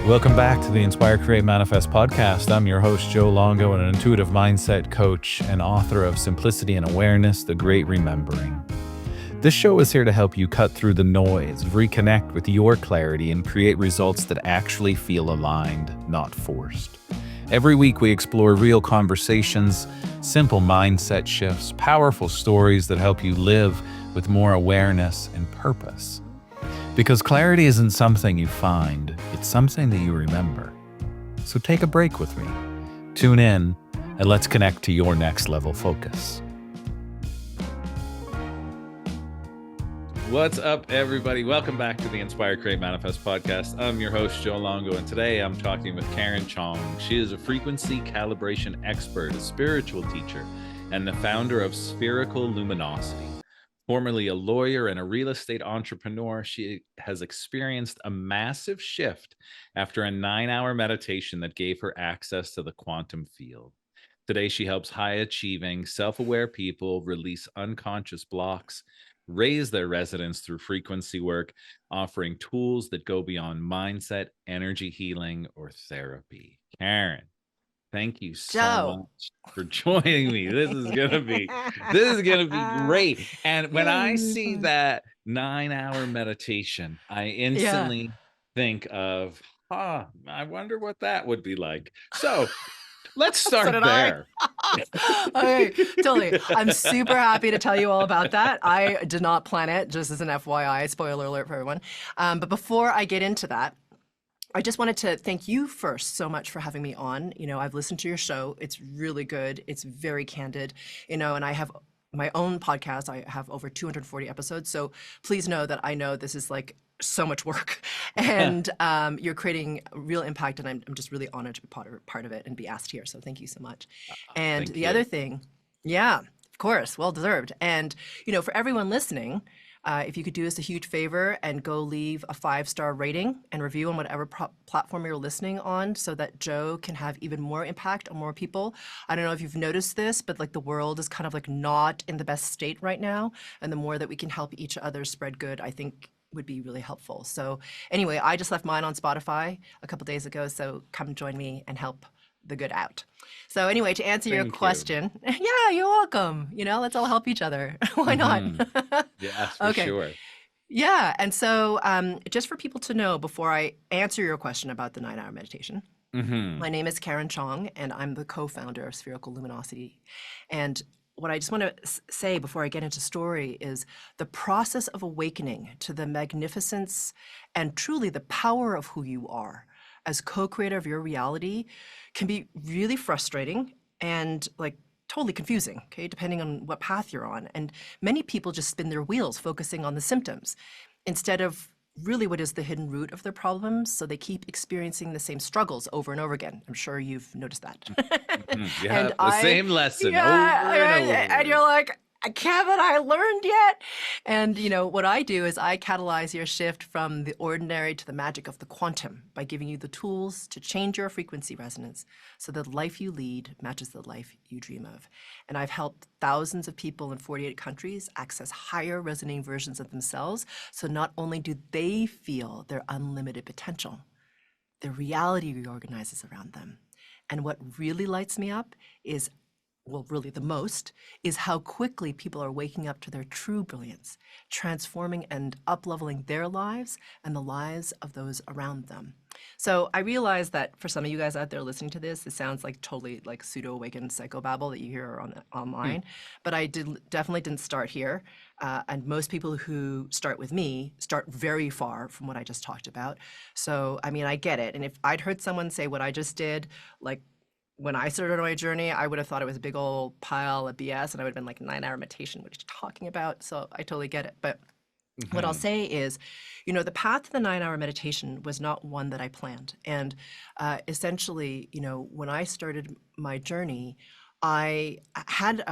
Welcome back to the Inspire, Create, Manifest podcast. I'm your host, Joe Longo, an intuitive mindset coach and author of Simplicity and Awareness, The Great Remembering. This show is here to help you cut through the noise, reconnect with your clarity, and create results that actually feel aligned, not forced. Every week we explore real conversations, simple mindset shifts, powerful stories that help you live with more awareness and purpose. Because clarity isn't something you find, it's something that you remember. So take a break with me, tune in, and let's connect to your next level focus. What's up, everybody? Welcome back to the Inspire, Create, Manifest podcast. I'm your host, Joe Longo, and today I'm talking with Karen Cheong. She is a frequency calibration expert, a spiritual teacher, and the founder of Spherical Luminosity. Formerly a lawyer and a real estate entrepreneur, she has experienced a massive shift after a 9-hour meditation that gave her access to the quantum field. Today, she helps high-achieving, self-aware people release unconscious blocks, raise their resonance through frequency work, offering tools that go beyond mindset, energy healing, or therapy. Karen, thank you so much for joining me. This is gonna be great. And when I see that 9-hour meditation, I instantly think of, I wonder what that would be like. So let's start there. Okay, totally. I'm super happy to tell you all about that. I did not plan it, just as an FYI, spoiler alert for everyone. But before I get into that, I just wanted to thank you first so much for having me on. You know, I've listened to your show. It's really good. It's very candid, you know, and I have my own podcast. I have over 240 episodes. So please know that I know this is like so much work and you're creating real impact. And I'm just really honored to be part of it and be asked here. So thank you so much. And the other thing, yeah, of course, well deserved. And, you know, for everyone listening, if you could do us a huge favor and go leave a 5-star rating and review on whatever platform you're listening on so that Joe can have even more impact on more people. I don't know if you've noticed this, but like the world is kind of like not in the best state right now. And the more that we can help each other spread good, I think would be really helpful. So anyway, I just left mine on Spotify a couple days ago. So come join me and help the good out. So anyway, to answer your question, yeah, you're welcome. You know, let's all help each other. Why not? Yes, for sure. Yeah. And so just for people to know, before I answer your question about the 9-hour meditation, my name is Karen Cheong, and I'm the co-founder of Spherical Luminosity. And what I just want to say before I get into story is the process of awakening to the magnificence and truly the power of who you are as co-creator of your reality can be really frustrating and like totally confusing, okay, depending on what path you're on. And many people just spin their wheels focusing on the symptoms instead of really what is the hidden root of their problems. So they keep experiencing the same struggles over and over again. I'm sure you've noticed that. Yeah, the same lesson over and over. And you're like, haven't I learned yet? And you know, what I do is I catalyze your shift from the ordinary to the magic of the quantum by giving you the tools to change your frequency resonance so that the life you lead matches the life you dream of. And I've helped thousands of people in 48 countries access higher resonating versions of themselves. So not only do they feel their unlimited potential, their reality reorganizes around them. And what really lights me up is, well, really the most, is how quickly people are waking up to their true brilliance, transforming and up-leveling their lives and the lives of those around them. So I realize that for some of you guys out there listening to this, it sounds like totally like pseudo-awakened psychobabble that you hear online, but I definitely didn't start here. And most people who start with me start very far from what I just talked about. So, I mean, I get it. And if I'd heard someone say what I just did, like, when I started on my journey, I would have thought it was a big old pile of BS, and I would have been like, 9-hour meditation, what are you talking about? So I totally get it. But what I'll say is, you know, the path to the 9-hour meditation was not one that I planned. And essentially, you know, when I started my journey, I had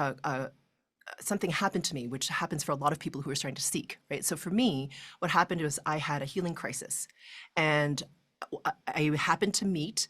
something happened to me, which happens for a lot of people who are starting to seek, right? So for me, what happened was I had a healing crisis, and I happened to meet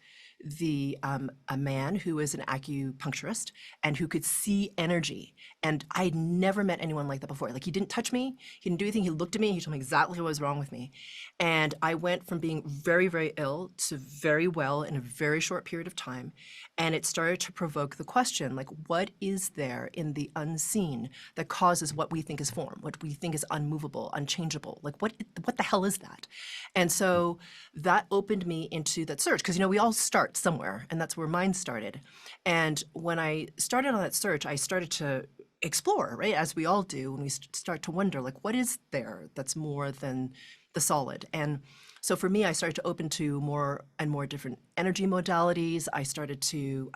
a man who was an acupuncturist and who could see energy. And I'd never met anyone like that before. Like, he didn't touch me, he didn't do anything. He looked at me, he told me exactly what was wrong with me. And I went from being very, very ill to very well in a very short period of time. And it started to provoke the question, like, what is there in the unseen that causes what we think is form, what we think is unmovable, unchangeable? Like, what the hell is that? And so that opened me into that search, because, we all start somewhere, and that's where mine started. And when I started on that search, I started to explore, right, as we all do, when we start to wonder, like, what is there that's more than the solid? And so for me, I started to open to more and more different energy modalities. I started to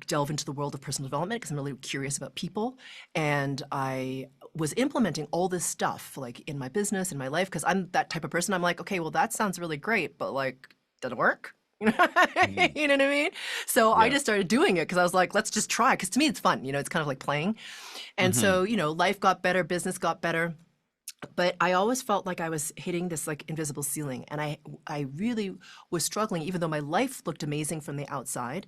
delve into the world of personal development because I'm really curious about people. And I was implementing all this stuff, like, in my business, in my life, because I'm that type of person. I'm like, okay, well, that sounds really great, but, like, doesn't work. You know what I mean? So I just started doing it because I was like, let's just try. Because to me, it's fun. It's kind of like playing. And so, life got better, business got better. But I always felt like I was hitting this, like, invisible ceiling. And I really was struggling, even though my life looked amazing from the outside.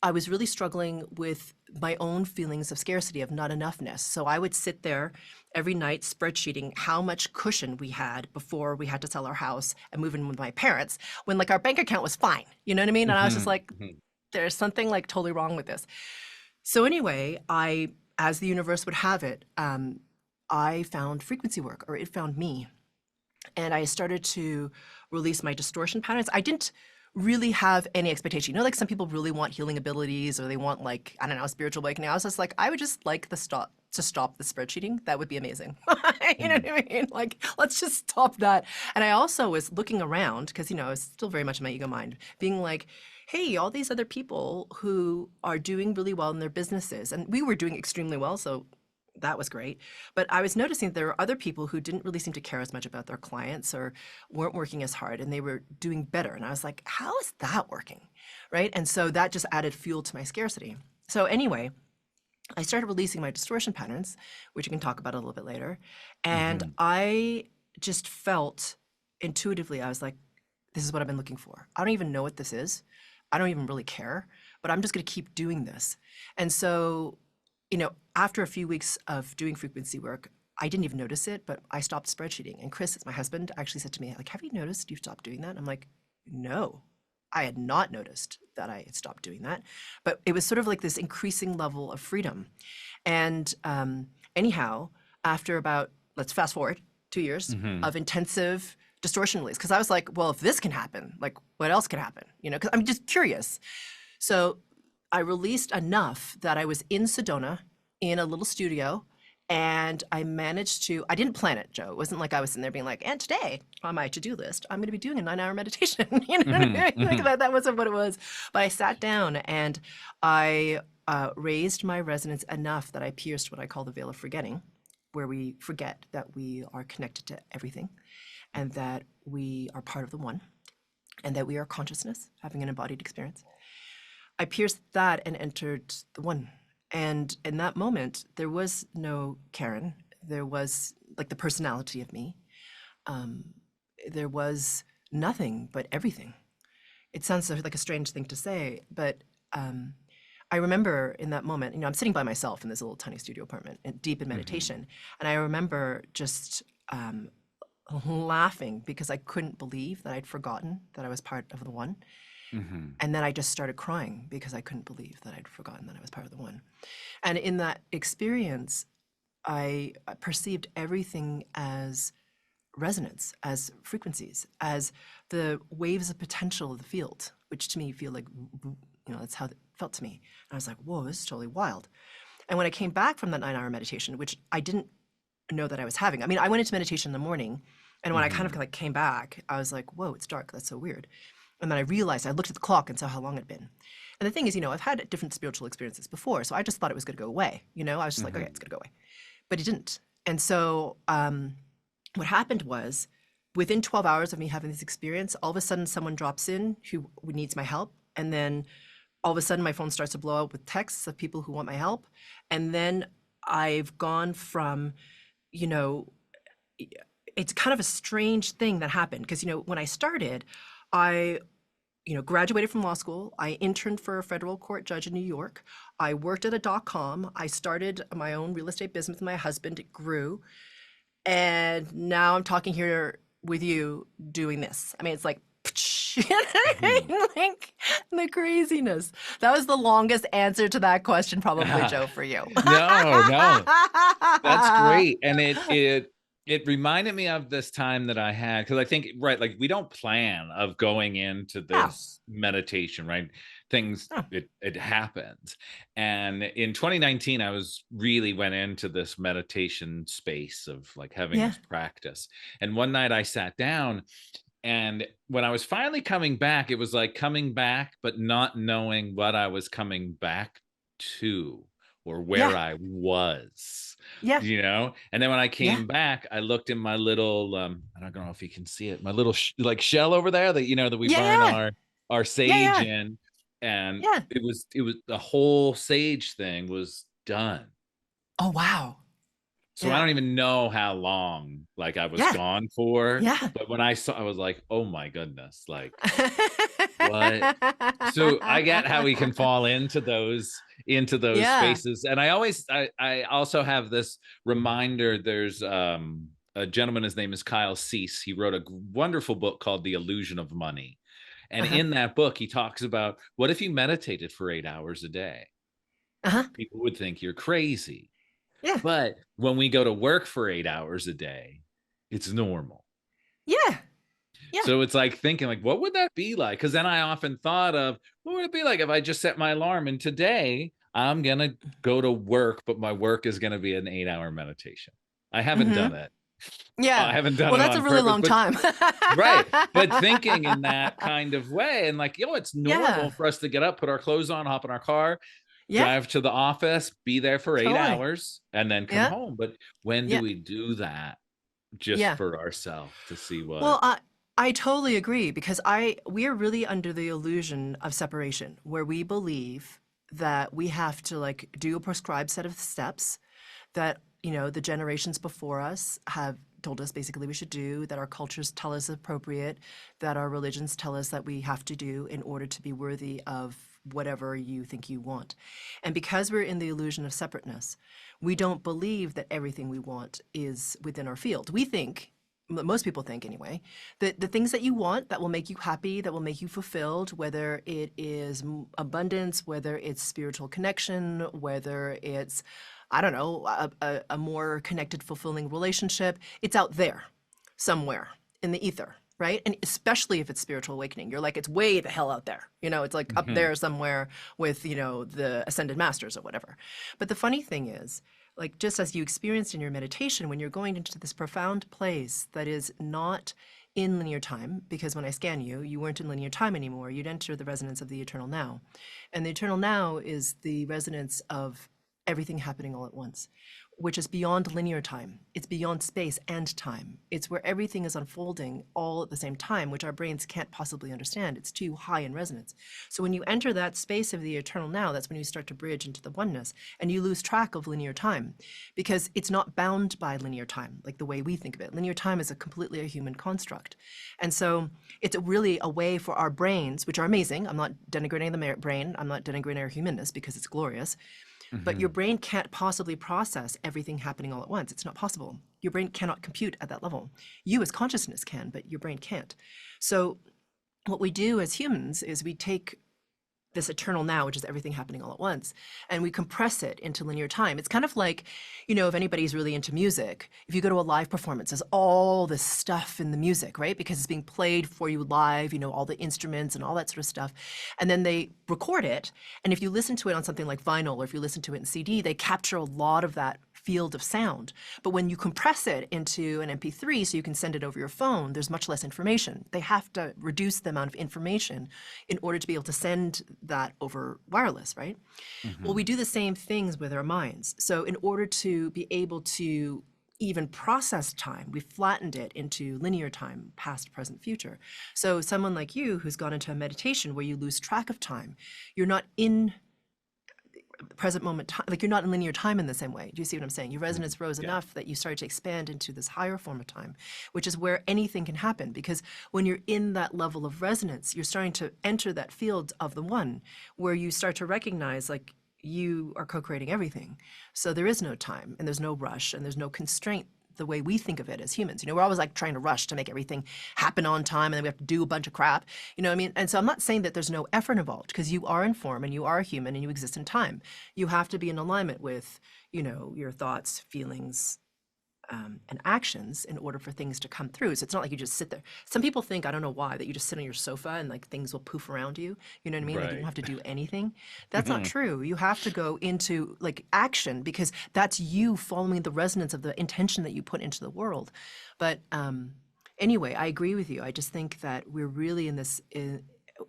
I was really struggling with my own feelings of scarcity, of not enoughness. So I would sit there every night spreadsheeting how much cushion we had before we had to sell our house and move in with my parents, when, like, our bank account was fine. You know what I mean? And I was just like, there's something, like, totally wrong with this. So anyway, as the universe would have it, I found frequency work, or it found me. And I started to release my distortion patterns. I didn't really have any expectation. Like, some people really want healing abilities, or they want, like, I don't know, spiritual awakening. I was just like, I would just like to stop the spreadsheeting. That would be amazing. You know what I mean? Like, let's just stop that. And I also was looking around, because, I was still very much in my ego mind, being like, hey, all these other people who are doing really well in their businesses, and we were doing extremely well, so that was great. But I was noticing that there were other people who didn't really seem to care as much about their clients, or weren't working as hard, and they were doing better. And I was like, how is that working? Right? And so that just added fuel to my scarcity. So anyway, I started releasing my distortion patterns, which we can talk about a little bit later. And I just felt intuitively, I was like, this is what I've been looking for. I don't even know what this is. I don't even really care, but I'm just going to keep doing this. And so, after a few weeks of doing frequency work, I didn't even notice it, but I stopped spreadsheeting. And Chris, my husband, actually said to me, like, have you noticed you've stopped doing that? I'm like, no, I had not noticed that I had stopped doing that. But it was sort of like this increasing level of freedom. And anyhow, after about, let's fast forward 2 years of intensive distortion release, because I was like, well, if this can happen, like, what else can happen? Because I'm just curious. So I released enough that I was in Sedona in a little studio, and I managed to, I didn't plan it, Joe. It wasn't like I was in there being like, and today on my to-do list, I'm going to be doing a 9-hour meditation. You know what I mean? Like, that wasn't what it was. But I sat down and I raised my resonance enough that I pierced what I call the veil of forgetting, where we forget that we are connected to everything, and that we are part of the one, and that we are consciousness having an embodied experience. I pierced that and entered the one. And in that moment, there was no Karen. There was, like, the personality of me. There was nothing but everything. It sounds like a strange thing to say, but I remember in that moment, I'm sitting by myself in this little tiny studio apartment, deep in meditation. And I remember just laughing because I couldn't believe that I'd forgotten that I was part of the one. And then I just started crying because I couldn't believe that I'd forgotten that I was part of the one. And in that experience, I perceived everything as resonance, as frequencies, as the waves of potential of the field, which to me feel like, that's how it felt to me. And I was like, whoa, this is totally wild. And when I came back from that 9-hour meditation, which I didn't know that I was having, I went into meditation in the morning, and when I kind of like came back, I was like, whoa, it's dark. That's so weird. And then I realized, I looked at the clock and saw how long it'd been. And the thing is, I've had different spiritual experiences before, so I just thought it was going to go away. I was just like, okay, it's going to go away. But it didn't. And so what happened was, within 12 hours of me having this experience, all of a sudden someone drops in who needs my help. And then all of a sudden my phone starts to blow up with texts of people who want my help. And then I've gone from, it's kind of a strange thing that happened. Because, when I started, I graduated from law school. I interned for a federal court judge in New York. I worked at a .com. I started my own real estate business with my husband. It grew. And now I'm talking here with you doing this. I mean, it's like, Mhm. like the craziness. That was the longest answer to that question, probably, Joe, for you. No, no. That's great. And it reminded me of this time that I had, because I think, right, like we don't plan of going into No, this meditation, right? Things, no. it happens. And in 2019, I was really went into this meditation space of like having Yeah. this practice. And one night I sat down, and when I was finally coming back, it was like coming back, but not knowing what I was coming back to or where Yeah. I was, Yeah. And then when I Yeah. came back, I looked in my little, I don't know if you can see it, my little like shell over there that, that we Yeah. burn Yeah. our Yeah. sage Yeah. in. And Yeah. it was the whole sage thing was done. Oh, wow. So I Yeah. don't even know how long like I was Yeah. gone for, Yeah. but when I saw, I was like, oh my goodness, like what? So I get how we can fall into those Yeah. spaces. And I also have this reminder. There's a gentleman, his name is Kyle Cease. He wrote a wonderful book called The Illusion of Money. And Uh-huh. in that book, he talks about, what if you meditated for 8 hours a day? Uh-huh. People would think you're crazy. Yeah. But when we go to work for 8 hours a day, it's normal. Yeah. Yeah. So it's like thinking, like, what would that be like? Because then I often thought of, what would it be like if I just set my alarm and today I'm going to go to work, but my work is going to be an 8-hour meditation. I haven't Mm-hmm. done it. I Yeah. haven't done Well, it that's a on really purpose, long but time. right. But thinking in that kind of way, and like, it's Yeah. normal for us to get up, put our clothes on, hop in our car, Yeah. drive to the office, be there for eight Totally. hours, and then come Yeah. home. But when do Yeah. we do that just Yeah. for ourselves to see what? Well, I totally agree because we are really under the illusion of separation where we believe that we have to like do a prescribed set of steps that, the generations before us have told us basically we should do, that our cultures tell us appropriate, that our religions tell us that we have to do in order to be worthy of whatever you think you want. And because we're in the illusion of separateness, we don't believe that everything we want is within our field. We think, most people think anyway, that the things that you want that will make you happy, that will make you fulfilled, whether it is abundance, whether it's spiritual connection, whether it's, I don't know, a more connected, fulfilling relationship, it's out there somewhere in the ether, right? And especially if it's spiritual awakening, you're like, it's way the hell out there. It's like up Mhm. there somewhere with, the ascended masters or whatever. But the funny thing is, like just as you experienced in your meditation, when you're going into this profound place that is not in linear time, because when I scan you, you weren't in linear time anymore. You'd enter the resonance of the eternal now. And the eternal now is the resonance of everything happening all at once, which is beyond linear time. It's beyond space and time. It's where everything is unfolding all at the same time, which our brains can't possibly understand. It's too high in resonance. So when you enter that space of the eternal now, that's when you start to bridge into the oneness and you lose track of linear time because it's not bound by linear time, like the way we think of it. Linear time is completely a human construct. And so it's really a way for our brains, which are amazing. I'm not denigrating the brain. I'm not denigrating our humanness because it's glorious. But your Mhm. brain can't possibly process everything happening all at once. It's not possible. Your brain cannot compute at that level. You as consciousness can, but your brain can't. So what we do as humans is we take this eternal now, which is everything happening all at once, and we compress it into linear time. It's kind of like, if anybody's really into music, if you go to a live performance, there's all this stuff in the music, right? Because it's being played for you live, all the instruments and all that sort of stuff. And then they record it. And if you listen to it on something like vinyl, or if you listen to it in CD, they capture a lot of that field of sound. But when you compress it into an MP3 so you can send it over your phone, there's much less information. They have to reduce the amount of information in order to be able to send that over wireless, right? Well, we Mhm. do the same things with our minds. So in order to be able to even process time, we flattened it into linear time, past, present, future. So someone like you who's gone into a meditation where you lose track of time, you're not in present moment time, like you're not in linear time in the same way. Do you see what I'm saying? Your resonance rose Yeah. enough that you started to expand into this higher form of time, which is where anything can happen. Because when you're in that level of resonance, you're starting to enter that field of the one, where you start to recognize like you are co-creating everything. So there is no time and there's no rush and there's no constraint the way we think of it as humans. You know, we're always like trying to rush to make everything happen on time, and then we have to do a bunch of crap. You know what I mean? And so I'm not saying that there's no effort involved, because you are in form and you are a human and you exist in time. You have to be in alignment with, you know, your thoughts, feelings, and actions in order for things to come through. So it's not like you just sit there. Some people think, I don't know why, that you just sit on your sofa and like things will poof around you. You know what I mean? Like you don't have to do anything. That's not true. You have to go into like action, because that's you following the resonance of the intention that you put into the world. But anyway, I agree with you. I just think that we're really in this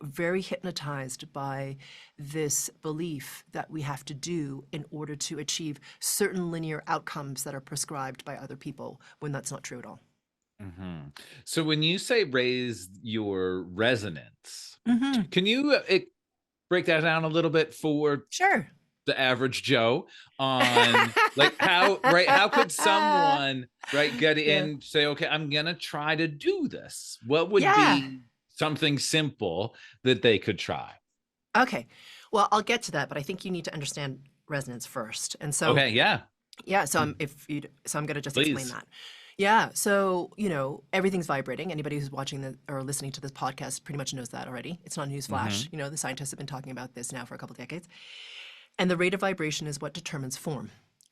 very hypnotized by this belief that we have to do in order to achieve certain linear outcomes that are prescribed by other people, when that's not true at all. So when you say raise your resonance, Mm-hmm. can you break that down a little bit for Sure. the average Joe on like how could someone get in, say, okay, I'm gonna try to do this? What would Yeah. be something simple that they could try? Okay. Well, I'll get to that, but I think you need to understand resonance first. And so, Okay, yeah, so I'm going to just explain please. that. Yeah. So, you know, everything's vibrating. Anybody who's watching or listening to this podcast pretty much knows that already. It's not a news flash. You know, the scientists have been talking about this now for a couple of decades. And the rate of vibration is what determines form.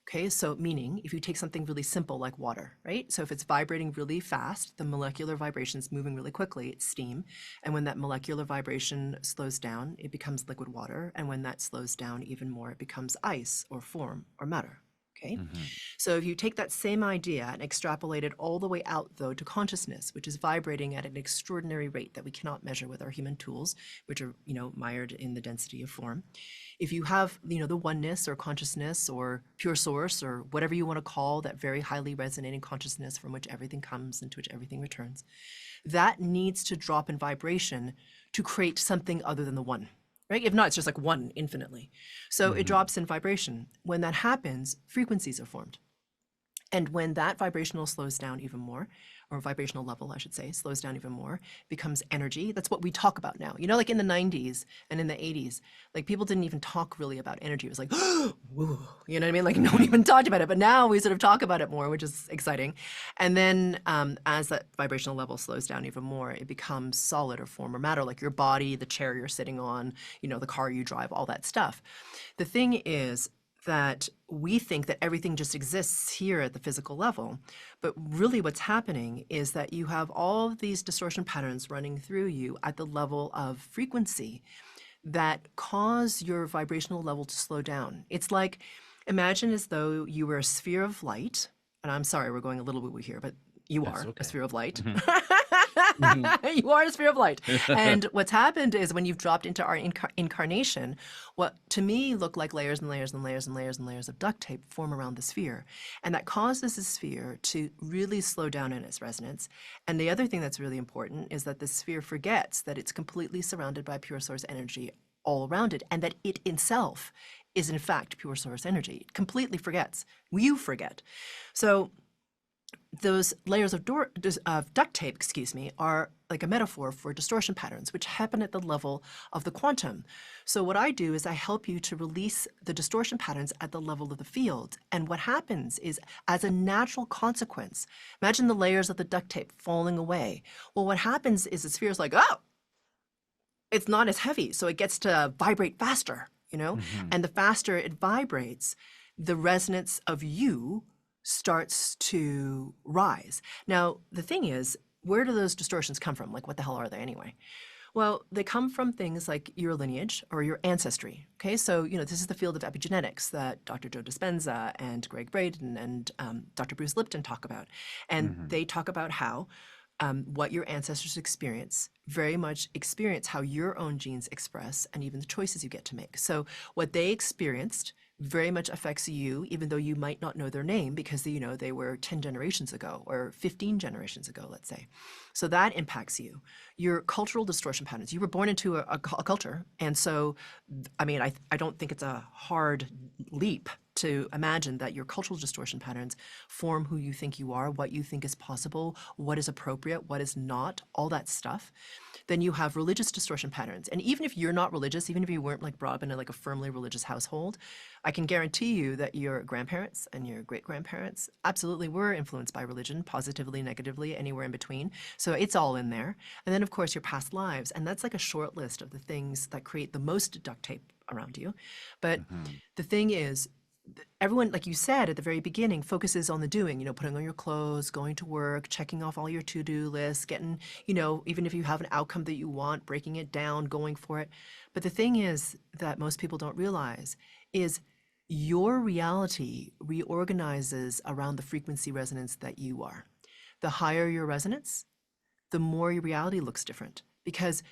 Okay, so meaning if you take something really simple like water, right? So if it's vibrating really fast, the molecular vibration is moving really quickly, it's steam. And when that molecular vibration slows down, it becomes liquid water. And when that slows down even more, it becomes ice or form or matter. Okay, so if you take that same idea and extrapolate it all the way out, though, to consciousness, which is vibrating at an extraordinary rate that we cannot measure with our human tools, which are, you know, mired in the density of form. If you have, you know, the oneness or consciousness or pure source or whatever you want to call that very highly resonating consciousness from which everything comes and to which everything returns, that needs to drop in vibration to create something other than the one. Right? If not, it's just like one infinitely. So it drops in vibration. When that happens, frequencies are formed. And when that vibrational slows down even more, or vibrational level, I should say, slows down even more, becomes energy. That's what we talk about now. You know, like in the 90s and in the 80s, like people didn't even talk really about energy. It was like, whoa, you know what I mean? Like no one even talked about it. But now we sort of talk about it more, which is exciting. And then as that vibrational level slows down even more, it becomes solid or form or matter, like your body, the chair you're sitting on, you know, the car you drive, all that stuff. The thing is, that we think that everything just exists here at the physical level. But really what's happening is that you have all of these distortion patterns running through you at the level of frequency that cause your vibrational level to slow down. It's like, imagine as though you were a sphere of light, and I'm sorry, we're going a little woo-woo here, but you are a sphere of light. You are a sphere of light. And what's happened is when you've dropped into our incarnation, what to me look like layers and layers and layers and layers and layers of duct tape form around the sphere. And that causes the sphere to really slow down in its resonance. And the other thing that's really important is that the sphere forgets that it's completely surrounded by pure source energy all around it, and that it itself is in fact pure source energy. It completely forgets. You forget. So those layers of duct tape, are like a metaphor for distortion patterns, which happen at the level of the quantum. So what I do is I help you to release the distortion patterns at the level of the field. And what happens is, as a natural consequence, imagine the layers of the duct tape falling away. Well, what happens is the sphere is like, oh, it's not as heavy, so it gets to vibrate faster, you know? And the faster it vibrates, the resonance of you starts to rise. Now, the thing is, where do those distortions come from? Like, what the hell are they anyway? Well, they come from things like your lineage or your ancestry. Okay, so, you know, this is the field of epigenetics that Dr. Joe Dispenza and Greg Braden and Dr. Bruce Lipton talk about. And they talk about how what your ancestors experience very much experience how your own genes express and even the choices you get to make. So what they experienced very much affects you, even though you might not know their name because they were 10 generations ago or 15 generations ago, let's say. So that impacts you. Your cultural distortion patterns. You were born into a culture, and so I mean, I don't think it's a hard leap to imagine that your cultural distortion patterns form who you think you are, what you think is possible, what is appropriate, what is not, all that stuff. Then you have religious distortion patterns. And even if you're not religious, even if you weren't like brought up in a firmly religious household, I can guarantee you that your grandparents and your great-grandparents absolutely were influenced by religion, positively, negatively, anywhere in between. So it's all in there. And then of course your past lives. And that's like a short list of the things that create the most duct tape around you. But the thing is, everyone, like you said at the very beginning, focuses on the doing, putting on your clothes, going to work, checking off all your to-do lists, getting, even if you have an outcome that you want, breaking it down, going for it. But the thing is that most people don't realize is your reality reorganizes around the frequency resonance that you are. The higher your resonance, the more your reality looks different, because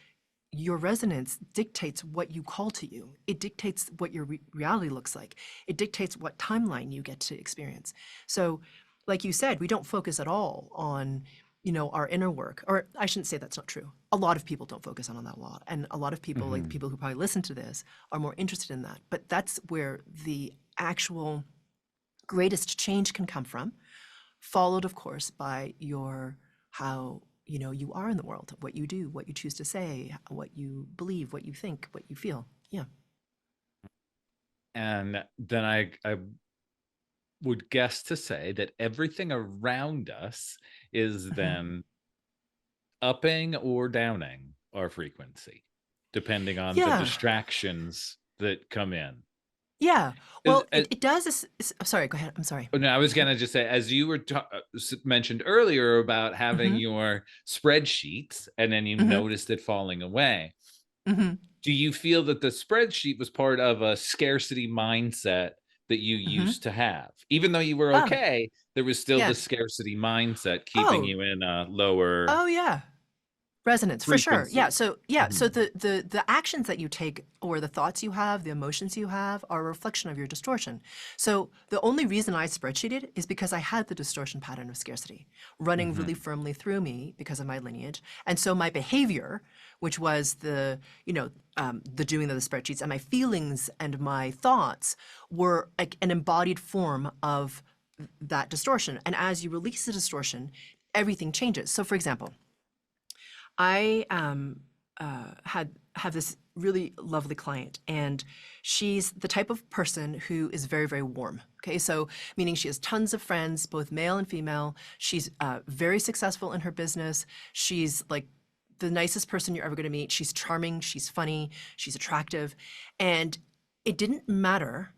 your resonance dictates what you call to you. It dictates what your reality looks like. It dictates what timeline you get to experience. So, like you said, we don't focus at all on, our inner work. Or I shouldn't say that's not true. A lot of people don't focus on that a lot. And a lot of people, like the people who probably listen to this, are more interested in that. But that's where the actual greatest change can come from, followed, of course, by how you are in the world, what you do, what you choose to say, what you believe, what you think, what you feel. Yeah. And then I would guess to say that everything around us is then upping or downing our frequency, depending on the distractions that come in. Yeah. Well, it does. Sorry, go ahead. I'm sorry. No, I was going to just say, as you were mentioned earlier about having your spreadsheets and then you noticed it falling away. Do you feel that the spreadsheet was part of a scarcity mindset that you used to have? Even though you were okay, there was still the scarcity mindset keeping you in a lower resonance, for sure. frequency. Yeah. So so the actions that you take, or the thoughts you have, the emotions you have, are a reflection of your distortion. So the only reason I spreadsheeted is because I had the distortion pattern of scarcity running really firmly through me because of my lineage. And so my behavior, which was the doing of the spreadsheets, and my feelings and my thoughts were like an embodied form of that distortion. And as you release the distortion, everything changes. So for example, I have this really lovely client, and she's the type of person who is very, very warm. Okay, so meaning she has tons of friends, both male and female. She's very successful in her business. She's like the nicest person you're ever going to meet. She's charming, she's funny, she's attractive, and it didn't matter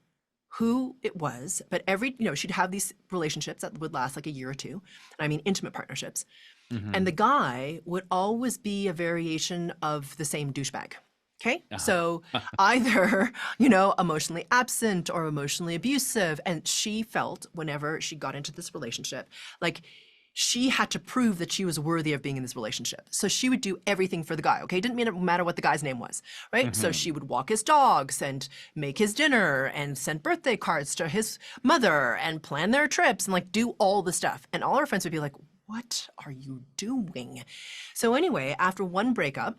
who it was, but she'd have these relationships that would last like a year or two. And I mean intimate partnerships. And the guy would always be a variation of the same douchebag. Okay. So either, emotionally absent or emotionally abusive. And she felt whenever she got into this relationship, like she had to prove that she was worthy of being in this relationship. So she would do everything for the guy. Okay. Didn't matter what the guy's name was. Right. So she would walk his dogs and make his dinner and send birthday cards to his mother and plan their trips and like do all the stuff. And all her friends would be like, what are you doing? So anyway, after one breakup,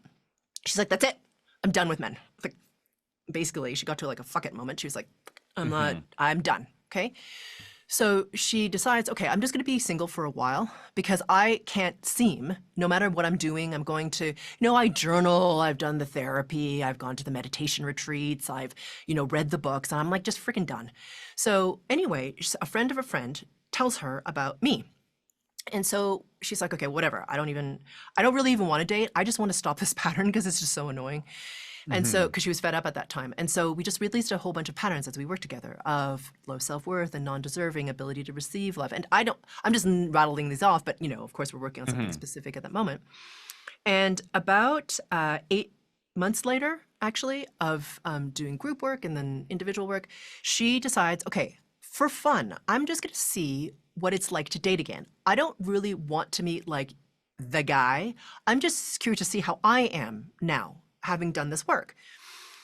she's like, that's it. I'm done with men. Like, basically, she got to like a fuck it moment. She was like, I'm done. Okay. So she decides, okay, I'm just going to be single for a while because I can't seem, no matter what I'm doing, I'm going to, I journal, I've done the therapy, I've gone to the meditation retreats, I've, read the books, and I'm like just freaking done. So anyway, a friend of a friend tells her about me. And so she's like, okay, whatever. I don't really even want to date. I just want to stop this pattern because it's just so annoying. And so, because she was fed up at that time. And so we just released a whole bunch of patterns as we worked together of low self-worth and non-deserving, ability to receive love. And I'm just rattling these off, but of course we're working on something specific at that moment. And about 8 months later, actually, of doing group work and then individual work, she decides, okay, for fun, I'm just going to see what it's like to date again. I don't really want to meet like the guy. I'm just curious to see how I am now, having done this work.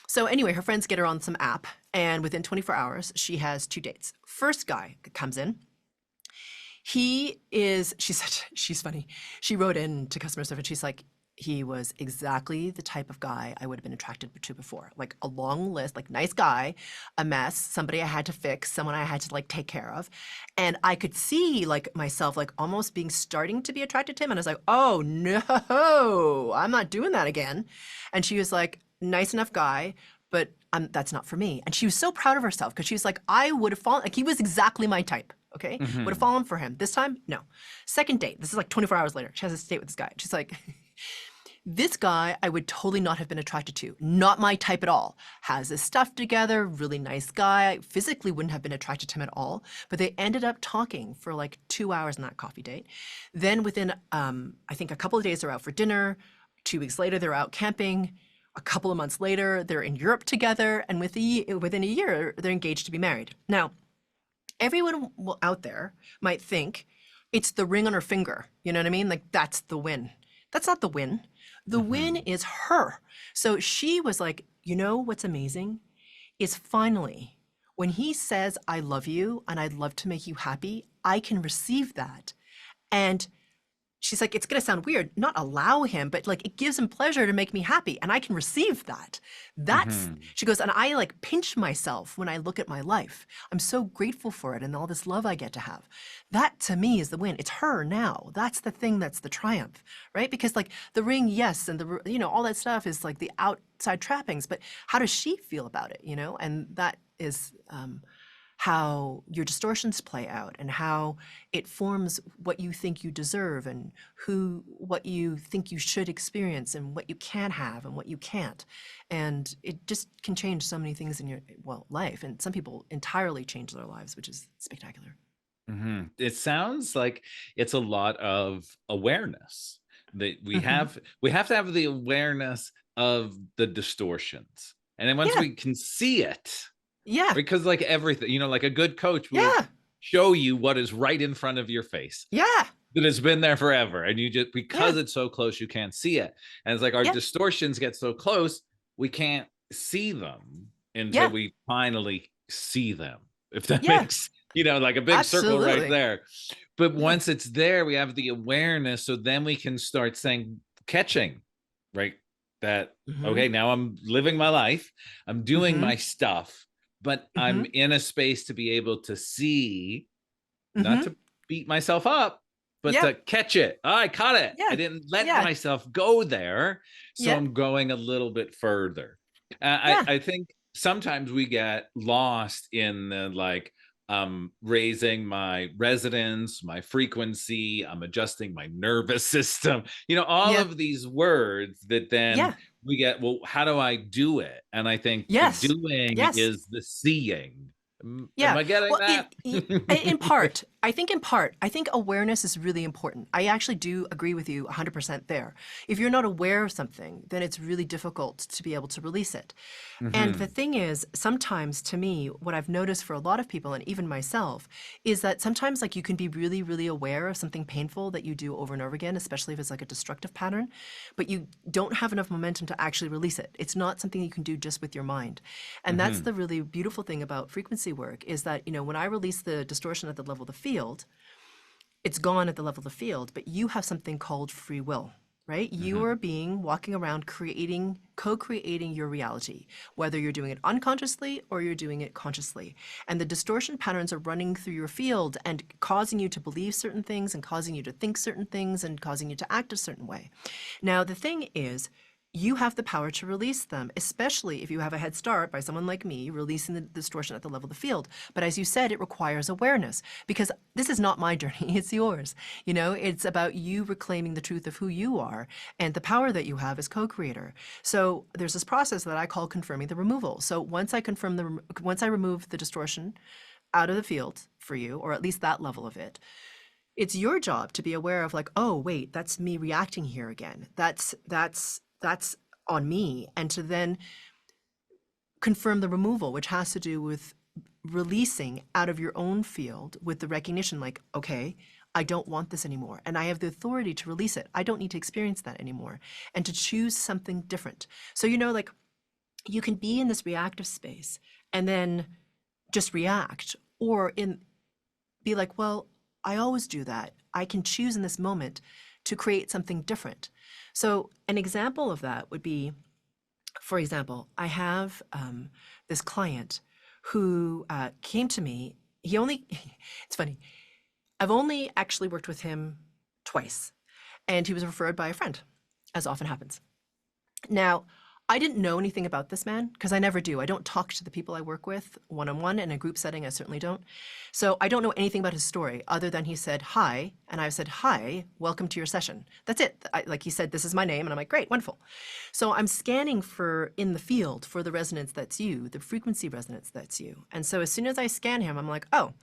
So anyway, her friends get her on some app, and within 24 hours, she has 2 dates. First guy comes in. She said, she's funny. She wrote in to customer service. She's like, he was exactly the type of guy I would have been attracted to before. Like a long list, like nice guy, a mess, somebody I had to fix, someone I had to like take care of. And I could see like myself like almost starting to be attracted to him. And I was like, oh no, I'm not doing that again. And she was like, nice enough guy, but that's not for me. And she was so proud of herself because she was like, I would have fallen, like he was exactly my type. Okay. Would have fallen for him. This time, no. Second date. This is like 24 hours later. She has a date with this guy. She's like, this guy I would totally not have been attracted to. Not my type at all. Has his stuff together, really nice guy. Physically wouldn't have been attracted to him at all. But they ended up talking for like 2 hours on that coffee date. Then within, I think a couple of days they're out for dinner. 2 weeks later, they're out camping. A couple of months later, they're in Europe together. And within a year, they're engaged to be married. Now, everyone out there might think it's the ring on her finger. You know what I mean? Like that's the win. That's not the win. The win is her. So she was like, you know what's amazing is finally when he says, I love you and I'd love to make you happy, I can receive that. And she's like, it's going to sound weird, not allow him, but like it gives him pleasure to make me happy and I can receive that. She goes, and I like pinch myself when I look at my life. I'm so grateful for it and all this love I get to have. That to me is the win. It's her now. That's the thing that's the triumph, right? Because like the ring, yes, and all that stuff is like the outside trappings, but how does she feel about it, And that is, how your distortions play out and how it forms what you think you deserve and what you think you should experience and what you can have and what you can't. And it just can change so many things in your life. And some people entirely change their lives, which is spectacular. It sounds like it's a lot of awareness that we have to have the awareness of the distortions. And then once we can see it, because like everything, like a good coach will show you what is right in front of your face. That has been there forever. And you just, because it's so close, you can't see it. And it's like our distortions get so close, we can't see them until we finally see them. If that makes, like a big circle right there. But once it's there, we have the awareness. So then we can start catching, right? That, okay, now I'm living my life. I'm doing my stuff. But I'm in a space to be able to see, not to beat myself up, but to catch it. Oh, I caught it. I didn't let myself go there. So I'm going a little bit further. I think sometimes we get lost in the raising my resonance, my frequency, I'm adjusting my nervous system, all of these words that then we get, well, how do I do it? And I think the doing is the seeing. Am I getting that? In part, I think awareness is really important. I actually do agree with you 100% there. If you're not aware of something, then it's really difficult to be able to release it. And the thing is, sometimes to me, what I've noticed for a lot of people, and even myself, is that sometimes like you can be really, really aware of something painful that you do over and over again, especially if it's like a destructive pattern, but you don't have enough momentum to actually release it. It's not something you can do just with your mind. And that's the really beautiful thing about frequency work is that, when I release the distortion at the level of the field, it's gone at the level of the field, but you have something called free will, right? You are a being walking around co-creating your reality, whether you're doing it unconsciously or you're doing it consciously. And the distortion patterns are running through your field and causing you to believe certain things and causing you to think certain things and causing you to act a certain way. Now, the thing is, you have the power to release them, especially if you have a head start by someone like me releasing the distortion at the level of the field. But as you said, it requires awareness because this is not my journey, it's yours. It's about you reclaiming the truth of who you are and the power that you have as co-creator. So there's this process that I call confirming the removal. So once I remove the distortion out of the field for you, or at least that level of it, it's your job to be aware of like, oh, wait, that's me reacting here again. That's on me. And to then confirm the removal, which has to do with releasing out of your own field with the recognition like, okay, I don't want this anymore. And I have the authority to release it. I don't need to experience that anymore. And to choose something different. So, you can be in this reactive space and then just react, or be like, well, I always do that. I can choose in this moment to create something different. So an example of that would be, for example, I have this client who came to me. It's funny, I've only actually worked with him twice, and he was referred by a friend, as often happens. Now, I didn't know anything about this man because I never do. I don't talk to the people I work with one-on-one. In a group setting, I certainly don't. So I don't know anything about his story other than he said, hi. And I said, hi, welcome to your session. That's it. Like he said, this is my name. And I'm like, great, wonderful. So I'm scanning for in the field for the resonance that's you, the frequency resonance that's you. And so as soon as I scan him, I'm like, oh,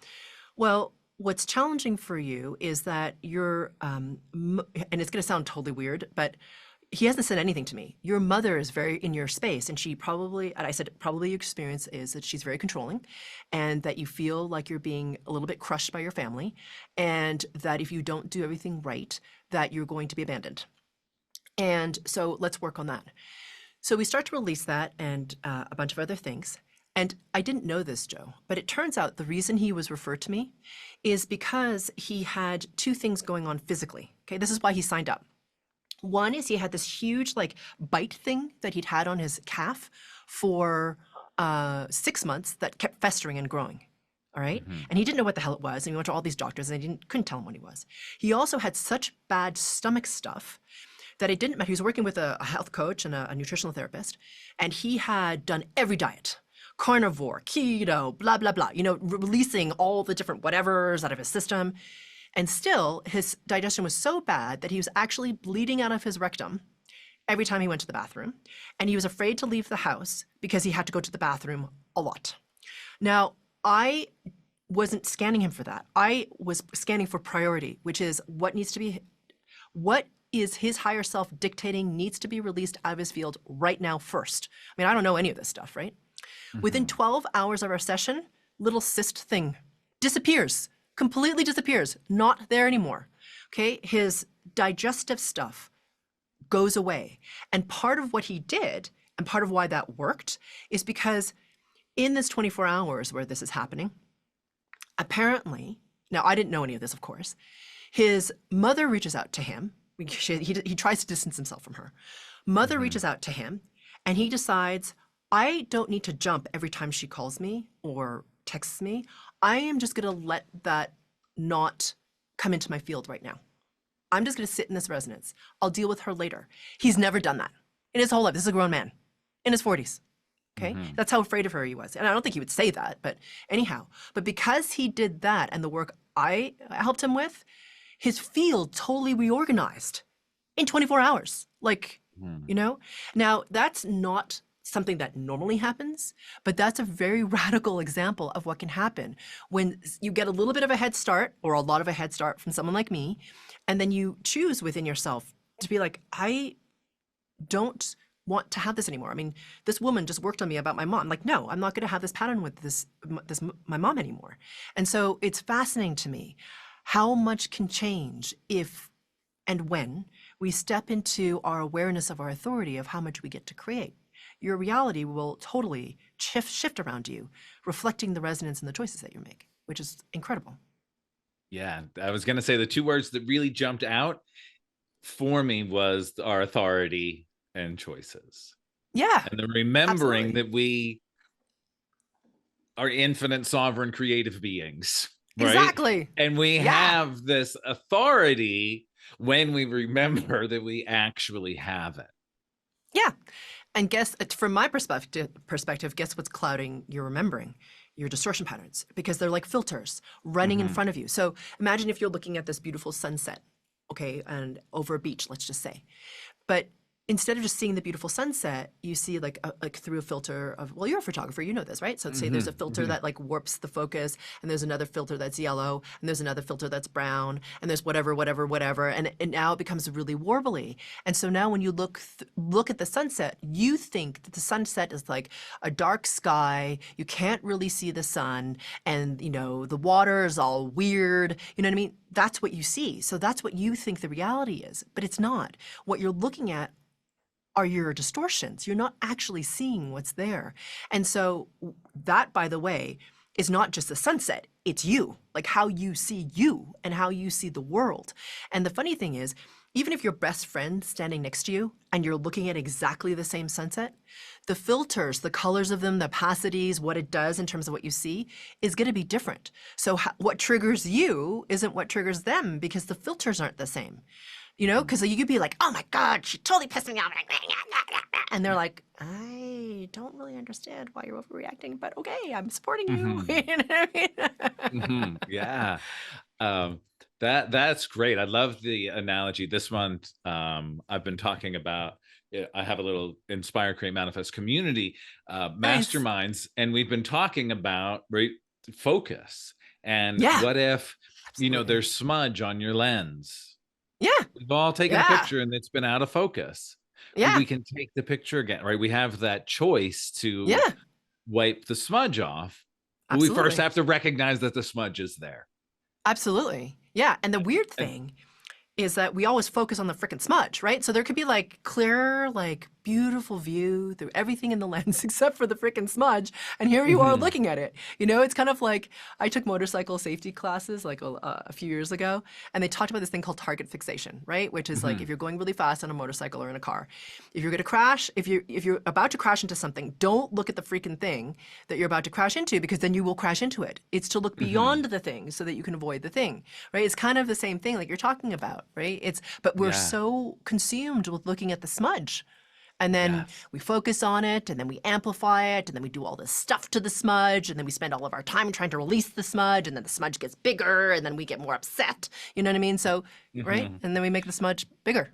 well, what's challenging for you is that you're, and it's going to sound totally weird, but he hasn't said anything to me. Your mother is very in your space, and she probably, and I said, probably your experience is that she's very controlling, and that you feel like you're being a little bit crushed by your family, and that if you don't do everything right, that you're going to be abandoned. And so let's work on that. So we start to release that and a bunch of other things. And I didn't know this, Joe, but it turns out the reason he was referred to me is because he had two things going on physically. Okay, this is why he signed up. One is he had this huge like bite thing that he'd had on his calf for 6 months that kept festering and growing. All right. And he didn't know what the hell it was. And he went to all these doctors and they couldn't tell him what he was. He also had such bad stomach stuff that it didn't matter. He was working with a health coach and a nutritional therapist, and he had done every diet, carnivore, keto, blah, blah, blah, releasing all the different whatevers out of his system. And still, his digestion was so bad that he was actually bleeding out of his rectum every time he went to the bathroom. And he was afraid to leave the house because he had to go to the bathroom a lot. Now, I wasn't scanning him for that. I was scanning for priority, which is what is his higher self dictating needs to be released out of his field right now first. I mean, I don't know any of this stuff, right? Within 12 hours of our session, little cyst thing disappears. Completely disappears, not there anymore. Okay, his digestive stuff goes away. And part of what he did, and part of why that worked, is because in this 24 hours where this is happening, apparently, now I didn't know any of this, of course, his mother reaches out to him. He tries to distance himself from her. Mother reaches out to him, and he decides, I don't need to jump every time she calls me or texts me. I am just going to let that not come into my field right now. I'm just going to sit in this resonance. I'll deal with her later. He's never done that in his whole life. This is a grown man in his 40s. Okay. That's how afraid of her he was. And I don't think he would say that, but anyhow, but because he did that and the work I helped him with, his field totally reorganized in 24 hours. Like, now that's not something that normally happens, but that's a very radical example of what can happen when you get a little bit of a head start or a lot of a head start from someone like me, and then you choose within yourself to be like, I don't want to have this anymore. I mean, this woman just worked on me about my mom. Like, no, I'm not going to have this pattern with my mom anymore. And so it's fascinating to me how much can change if and when we step into our awareness of our authority of how much we get to create. Your reality will totally shift around you, reflecting the resonance and the choices that you make, which is incredible. Yeah, I was going to say the two words that really jumped out for me was our authority and choices. Yeah. And the remembering absolutely. that we are infinite, sovereign, creative beings. Right? Exactly. And we have this authority when we remember that we actually have it. Yeah. And guess, from my perspective, guess what's clouding your remembering? Your distortion patterns, because they're like filters running in front of you. So imagine if you're looking at this beautiful sunset, okay, and over a beach, let's just say. But instead of just seeing the beautiful sunset, you see like through a filter of, well, you're a photographer, you know this, right? So say there's a filter that like warps the focus, and there's another filter that's yellow, and there's another filter that's brown, and there's whatever, and now it becomes really warbly. And so now when you look at the sunset, you think that the sunset is like a dark sky, you can't really see the sun, and the water is all weird, you know what I mean? That's what you see. So that's what you think the reality is, but it's not. What you're looking at are your distortions. You're not actually seeing what's there. And so that, by the way, is not just the sunset, it's you, like how you see you and how you see the world. And the funny thing is, even if your best friend's standing next to you and you're looking at exactly the same sunset, the filters, the colors of them, the opacities, what it does in terms of what you see is going to be different. So what triggers you isn't what triggers them because the filters aren't the same. You know, because you could be like, oh my God, she totally pissed me off. And they're like, I don't really understand why you're overreacting, but okay, I'm supporting you. You know what I mean? Yeah. That's great. I love the analogy. This month, I've been talking about, I have a little Inspire, Create, Manifest community masterminds, and we've been talking about focus. And what if, there's smudge on your lens? Yeah. We've all taken a picture and it's been out of focus. Yeah. We can take the picture again, right? We have that choice to wipe the smudge off. But we first have to recognize that the smudge is there. Absolutely. Yeah. And the weird thing is that we always focus on the freaking smudge, right? So there could be like clear, like beautiful view through everything in the lens except for the freaking smudge. And here you are looking at it. You know, it's kind of like I took motorcycle safety classes like a few years ago, and they talked about this thing called target fixation, right? Which is like if you're going really fast on a motorcycle or in a car, if you're going to crash, if you're about to crash into something, don't look at the freaking thing that you're about to crash into because then you will crash into it. It's to look beyond the thing so that you can avoid the thing, right? It's kind of the same thing like you're talking about, right? But we're so consumed with looking at the smudge. And then we focus on it, and then we amplify it, and then we do all this stuff to the smudge, and then we spend all of our time trying to release the smudge, and then the smudge gets bigger, and then we get more upset. You know what I mean? So, right? And then we make the smudge bigger.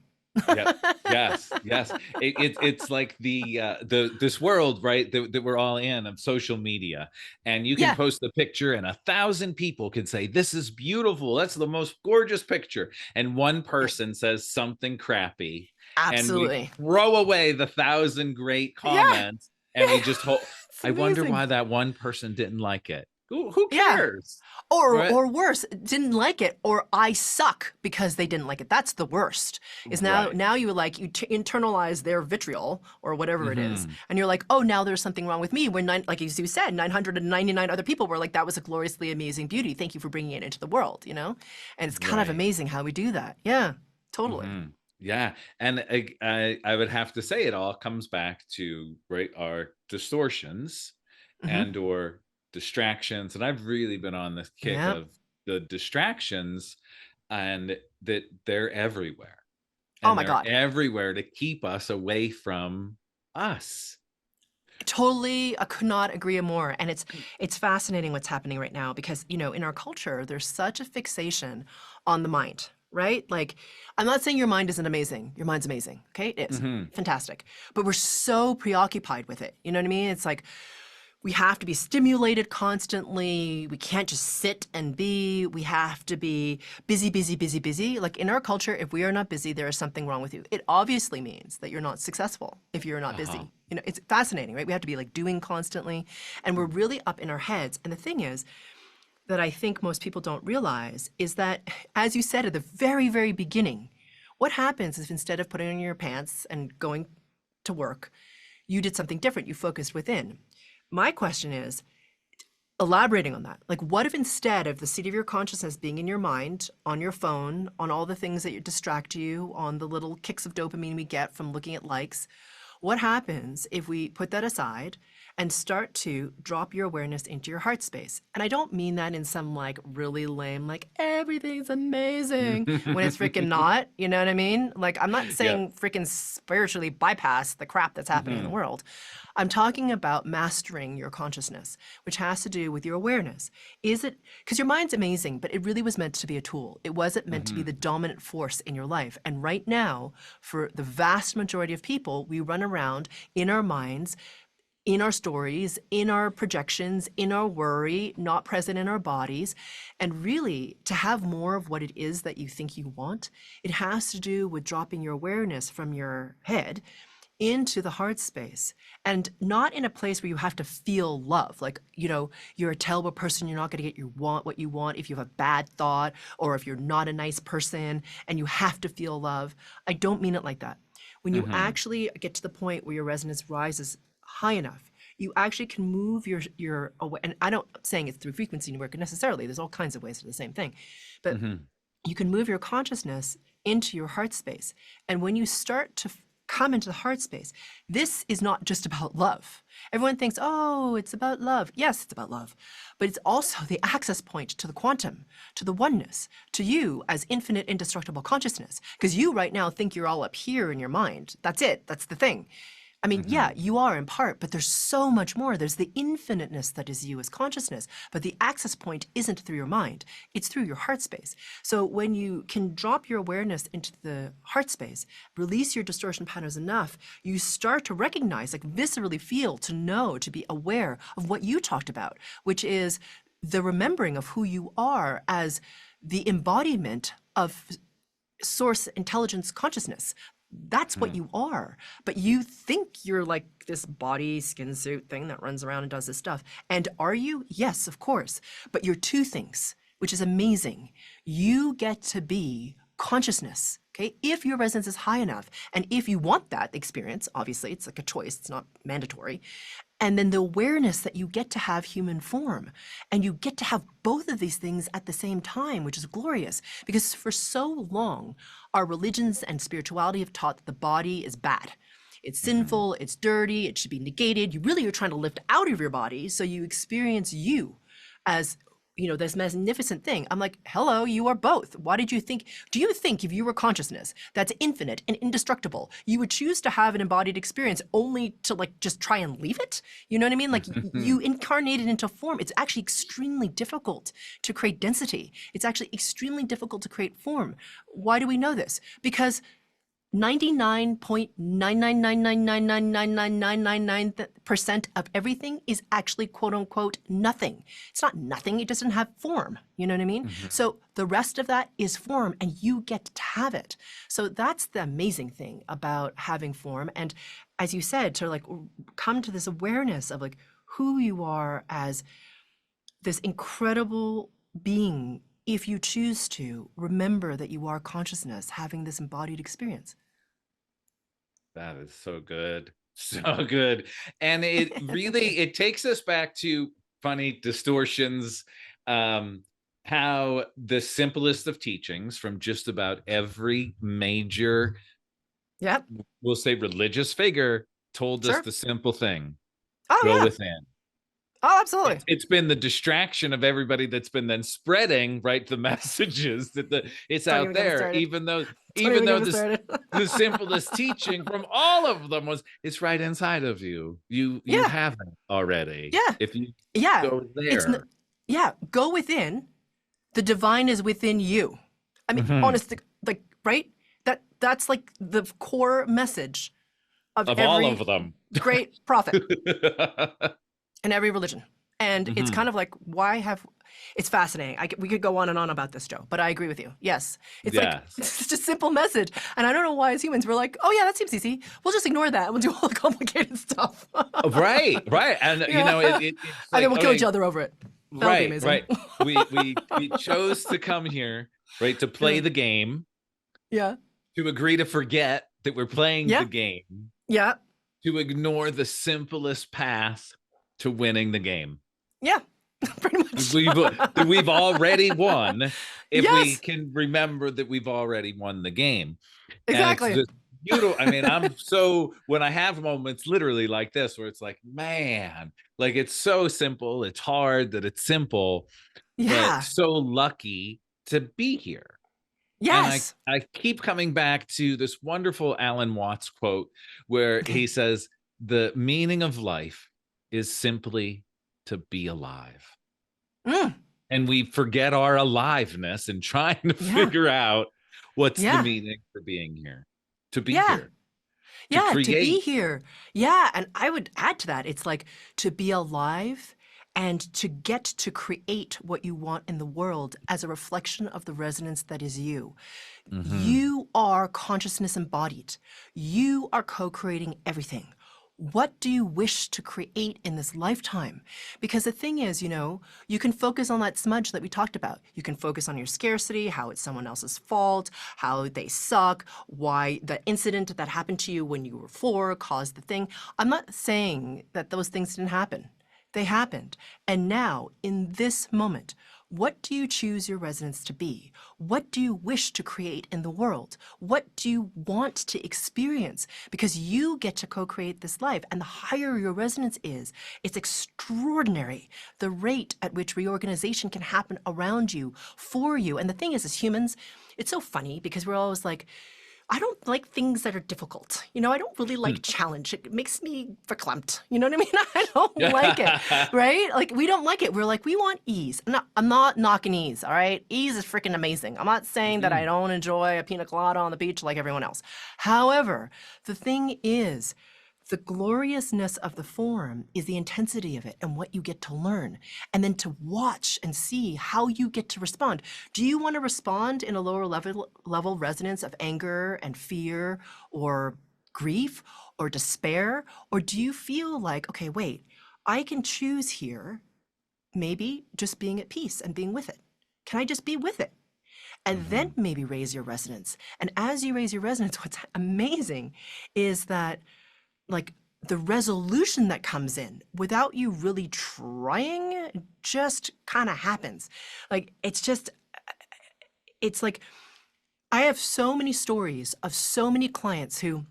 Yes. It's like this world, right, that we're all in of social media, and you can post the picture, and 1,000 people can say, "This is beautiful. That's the most gorgeous picture," and one person says something crappy. Absolutely. And we throw away the 1,000 great comments, and we just hope. I wonder why that one person didn't like it. Who cares? Or worse, didn't like it, or I suck because they didn't like it. That's the worst. Is now you internalize their vitriol or whatever it is, and you're like, oh, now there's something wrong with me. When like as you said, 999 other people were like, that was a gloriously amazing beauty. Thank you for bringing it into the world. You know, and it's kind of amazing how we do that. Yeah, totally. Yeah, and I would have to say it all comes back to our distortions and or distractions. And I've really been on this kick of the distractions, and that they're everywhere. And oh my God, everywhere to keep us away from us. Totally, I could not agree more. And it's fascinating what's happening right now because, you know, in our culture, there's such a fixation on the mind, right? Like, I'm not saying your mind isn't amazing. Your mind's amazing, okay? It is. Fantastic. But we're so preoccupied with it. You know what I mean? It's like, we have to be stimulated constantly. We can't just sit and be. We have to be busy, busy, busy, busy. Like in our culture, if we are not busy, there is something wrong with you. It obviously means that you're not successful if you're not busy. You know, it's fascinating, right? We have to be like doing constantly, and we're really up in our heads. And the thing is that I think most people don't realize is that, as you said at the very, very beginning, what happens is instead of putting on your pants and going to work, you did something different. You focused within. My question is, elaborating on that, like what if instead of the seat of your consciousness being in your mind, on your phone, on all the things that distract you, on the little kicks of dopamine we get from looking at likes, what happens if we put that aside and start to drop your awareness into your heart space? And I don't mean that in some like really lame, like everything's amazing when it's freaking not, you know what I mean? Like I'm not saying freaking spiritually bypass the crap that's happening in the world. I'm talking about mastering your consciousness, which has to do with your awareness. Is it, because your mind's amazing, but it really was meant to be a tool. It wasn't meant to be the dominant force in your life. And right now, for the vast majority of people, we run around in our minds, in our stories, in our projections, in our worry, not present in our bodies. And really, to have more of what it is that you think you want, it has to do with dropping your awareness from your head into the heart space, and not in a place where you have to feel love. Like, you know, you're a terrible person, you're not going to get what you want if you have a bad thought, or if you're not a nice person and you have to feel love. I don't mean it like that. When you Mm-hmm. actually get to the point where your resonance rises high enough, you actually can move your and I'm not saying it's through frequency work necessarily. There's all kinds of ways to do the same thing, but Mm-hmm. you can move your consciousness into your heart space. And when you start to come into the heart space, this is not just about love. Everyone thinks, oh, it's about love. Yes, it's about love, but it's also the access point to the quantum, to the oneness, to you as infinite, indestructible consciousness. Because you right now think you're all up here in your mind. That's it. That's the thing. I mean, Mm-hmm. yeah, you are in part, but there's so much more. There's the infiniteness that is you as consciousness, but the access point isn't through your mind, it's through your heart space. So when you can drop your awareness into the heart space, release your distortion patterns enough, you start to recognize, like viscerally feel, to know, to be aware of what you talked about, which is the remembering of who you are as the embodiment of source intelligence consciousness. That's what you are. But you think you're like this body skin suit thing that runs around and does this stuff. And are you? Yes, of course. But you're two things, which is amazing. You get to be consciousness. Okay, if your resonance is high enough, and if you want that experience, obviously it's like a choice, it's not mandatory. And then the awareness that you get to have human form, and you get to have both of these things at the same time, which is glorious. Because for so long, our religions and spirituality have taught that the body is bad. It's sinful, it's dirty, it should be negated. You really are trying to lift out of your body so you experience you as, you know, this magnificent thing. I'm like, hello, you are both. Why did you think, do you think if you were consciousness that's infinite and indestructible, you would choose to have an embodied experience only to like just try and leave it? You know what I mean? Like you incarnated into form. It's actually extremely difficult to create density. It's actually extremely difficult to create form. Why do we know this? Because 99.999999999% of everything is actually quote unquote nothing. It's not nothing, it doesn't have form. You know what I mean? So the rest of that is form and you get to have it. So that's the amazing thing about having form. And as you said, to like come to this awareness of like who you are as this incredible being. If you choose to remember that you are consciousness having this embodied experience. That is so good. So good. And it really it takes us back to funny distortions, how the simplest of teachings from just about every major, Yep. we'll say religious figure told us Sure. the simple thing. Oh Go yeah. within. Oh, absolutely. It's been the distraction of everybody that's been then spreading right the messages that it's Don't out even get me there, started. even though Don't even get me this started. the simplest teaching from all of them was it's right inside of you. You Yeah. have it already. Yeah. If you Yeah. go there. Yeah. Go within. The divine is within you. I mean, honestly, like, right? That's like the core message of Of every all of them. great prophet in every religion. And it's kind of like, it's fascinating. We could go on and on about this, Joe, but I agree with you. Yes. It's like, it's just a simple message. And I don't know why as humans, we're like, oh yeah, that seems easy. We'll just ignore that. We'll do all the complicated stuff. Right. And you know, it's like, and then we'll kill each other over it. That'll be amazing. Right. We chose to come here, right, to play the game. Yeah. To agree to forget that we're playing the game. Yeah. To ignore the simplest path to winning the game. Yeah, pretty much. We've already won if we can remember that we've already won the game. Exactly. And it's beautiful. I mean, when I have moments literally like this, where it's like, man, like it's so simple. It's hard that it's simple, but so lucky to be here. Yes. And I keep coming back to this wonderful Alan Watts quote where he says, the meaning of life is simply to be alive. And we forget our aliveness and trying to figure out what's the meaning for being here. To be here. To be here. Yeah. And I would add to that, it's like to be alive and to get to create what you want in the world as a reflection of the resonance that is you. You are consciousness embodied. You are co-creating everything. What do you wish to create in this lifetime? Because the thing is, you can focus on that smudge that we talked about. You can focus on your scarcity, how it's someone else's fault, how they suck, why the incident that happened to you when you were 4 caused the thing. I'm not saying that those things didn't happen. They happened. And now, in this moment, what do you choose your resonance to be? What do you wish to create in the world? What do you want to experience? Because you get to co-create this life. And the higher your resonance is, it's extraordinary the rate at which reorganization can happen around you, for you. And the thing is, as humans, it's so funny because we're always like, I don't like things that are difficult. I don't really like challenge. It makes me verklempt. You know what I mean? I don't like it, right? Like, we don't like it. We're like, we want ease. I'm not knocking ease, all right? Ease is freaking amazing. I'm not saying that I don't enjoy a pina colada on the beach like everyone else. However, the thing is, the gloriousness of the form is the intensity of it and what you get to learn, and then to watch and see how you get to respond. Do you want to respond in a lower level resonance of anger and fear or grief or despair? Or do you feel like, okay, wait, I can choose here, maybe just being at peace and being with it. Can I just be with it? And then maybe raise your resonance. And as you raise your resonance, what's amazing is that, like, the resolution that comes in without you really trying just kind of happens. Like, it's like, I have so many stories of so many clients who,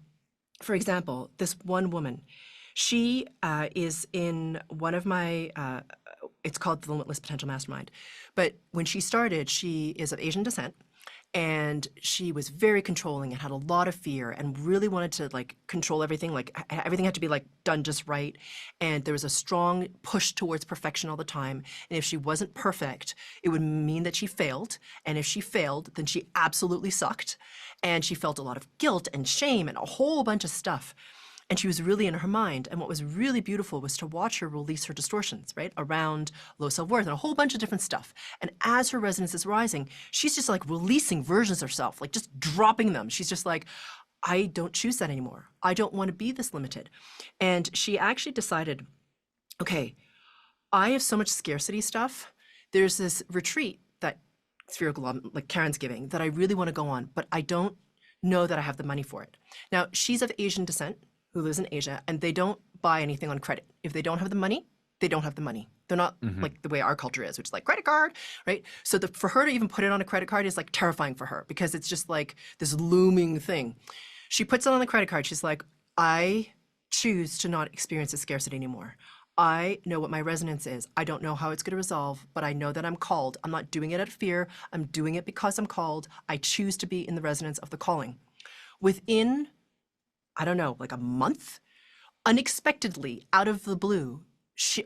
for example, this one woman, she is in one of my, it's called the Limitless Potential Mastermind. But when she started, she is of Asian descent. And she was very controlling and had a lot of fear and really wanted to, like, control everything. Like, everything had to be, like, done just right. And there was a strong push towards perfection all the time. And if she wasn't perfect, it would mean that she failed. And if she failed, then she absolutely sucked. And she felt a lot of guilt and shame and a whole bunch of stuff. And she was really in her mind. And what was really beautiful was to watch her release her distortions, right, around low self-worth and a whole bunch of different stuff. And as her resonance is rising, she's just like releasing versions of herself, like just dropping them. She's just like, I don't choose that anymore. I don't want to be this limited. And she actually decided, okay, I have so much scarcity stuff. There's this retreat that Spherical, like Karen's giving, that I really want to go on, but I don't know that I have the money for it. Now, she's of Asian descent, who lives in Asia, and they don't buy anything on credit. If they don't have the money, they don't have the money. They're not like the way our culture is, which is like credit card, right? So for her to even put it on a credit card is like terrifying for her because it's just like this looming thing. She puts it on the credit card. She's like, I choose to not experience the scarcity anymore. I know what my resonance is. I don't know how it's going to resolve, but I know that I'm called. I'm not doing it out of fear. I'm doing it because I'm called. I choose to be in the resonance of the calling. Within, I don't know, like a month, unexpectedly, out of the blue,